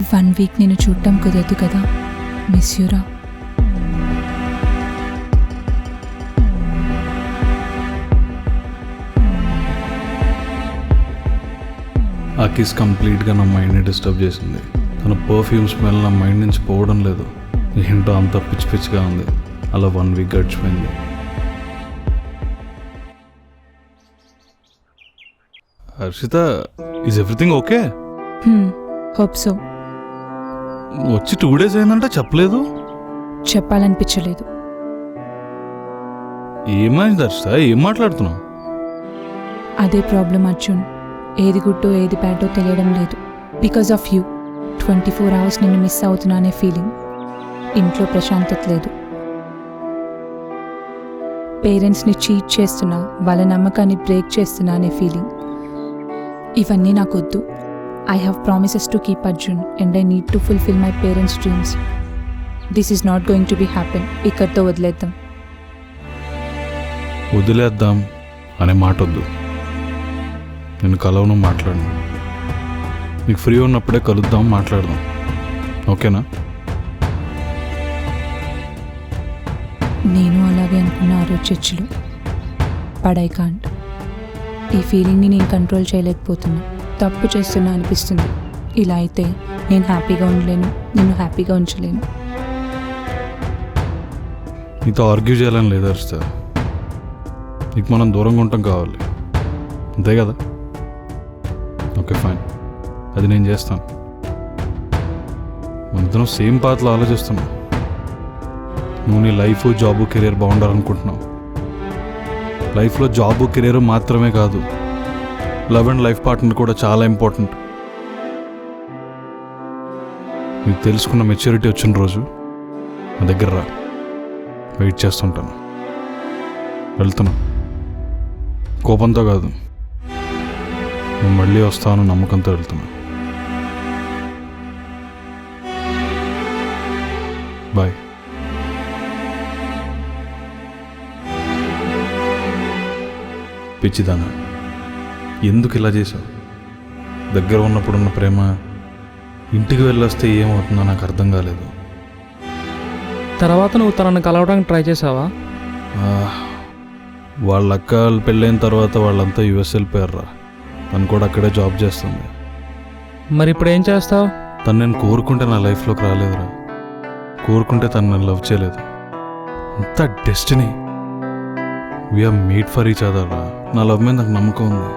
1 week నేను చూడటం కుదరదు కదా. మిస్ యూరా. ఆ కిస్ కంప్లీట్గా నా మైండ్ని డిస్టర్బ్ చేసింది. తన పర్ఫ్యూమ్ స్మెల్ నా మైండ్ నుంచి పోవడం లేదు. ఏంటో అంత పిచ్చి పిచ్చిగా ఉంది. అలా 1 వీక్ గడిచిపోయింది. Harshita, is everything okay? Hope so. వచ్చి 2 days అయిందంటే చెప్పలేదు. చెప్పాలనిపించలేదు. ఏమైంది హర్షిత? ఏం మాట్లాడుతున్నావు? అదే ప్రాబ్లం అర్జున్. ఏది గుడ్డో ఏది బ్యాడో తెలియడం లేదు. బికాజ్ ఆఫ్ యూ 24 hours నిన్ను మిస్ అవుతున్నా అనే ఫీలింగ్. ఇంట్లో ప్రశాంతత లేదు. పేరెంట్స్ని చీట్ చేస్తున్నా, వాళ్ళ నమ్మకాన్ని బ్రేక్ చేస్తున్నా అనే ఫీలింగ్. ఇవన్నీ నాకొద్దు. I have promises to keep Arjun and I need to fulfil my parents dreams. This is not going to be happen. ఇక్కడితో వదిలేద్దాం. వదిలేద్దాం అనే మాట వద్దు. నేను కలవను, మాట్లాడను. నీకు ఫ్రీ ఉన్నప్పుడే కలుద్దాం, మాట్లాడదాం. ఓకేనా? నేను అలాగే అనుకున్న ఆ రోజు చర్చిలో. But I can't. ఈ ఫీలింగ్ని నేను కంట్రోల్ చేయలేకపోతున్నా. తప్పు చేస్తున్నా అనిపిస్తుంది. ఇలా అయితే నేను హ్యాపీగా ఉండలేను, నిన్ను హ్యాపీగా ఉంచలేను. నీతో ఆర్గ్యూ చేయాలని లేదు హర్షిత. నీకు మనం దూరంగా ఉండటం కావాలి, అంతే కదా? ఓకే ఫైన్, అది నేను చేస్తాను. మనిద్దరం సేమ్ పాత్రలో ఆలోచిస్తున్నావు. నువ్వు నీ లైఫ్, జాబు, కెరీర్ బాగుండాలనుకుంటున్నావు. లైఫ్లో జాబు, కెరీర్ మాత్రమే కాదు, లవ్ అండ్ లైఫ్ పార్ట్నర్ కూడా చాలా ఇంపార్టెంట్. నీకు తెలుసుకున్న మెచ్యూరిటీ వచ్చిన రోజు నా దగ్గర రా. వెయిట్ చేస్తుంటాను. వెళ్తున్నా. కోపంతో కాదు, నువ్వు మళ్ళీ వస్తాను నమ్మకంతో వెళ్తున్నా. బాయ్. పిచ్చిదానా, ఎందుకు ఇలా చేసావు? దగ్గర ఉన్నప్పుడున్న ప్రేమ ఇంటికి వెళ్ళొస్తే ఏమవుతుందో నాకు అర్థం కాలేదు. తర్వాత నువ్వు తనను కలవడానికి ట్రై చేసావా? వాళ్ళ అక్క పెళ్ళైన తర్వాత వాళ్ళంతా యుఎస్ వెళ్ళిపోయారా. తను కూడా అక్కడే జాబ్ చేస్తుంది. మరి ఇప్పుడు ఏం చేస్తావు? తను నేను కోరుకుంటే నా లైఫ్లోకి రాలేదురా. కోరుకుంటే తను నన్ను లవ్ చేయలేదు. అంత destiny. We are made for each other రా. నా లవ్ మీద నాకు నమ్మకం ఉంది.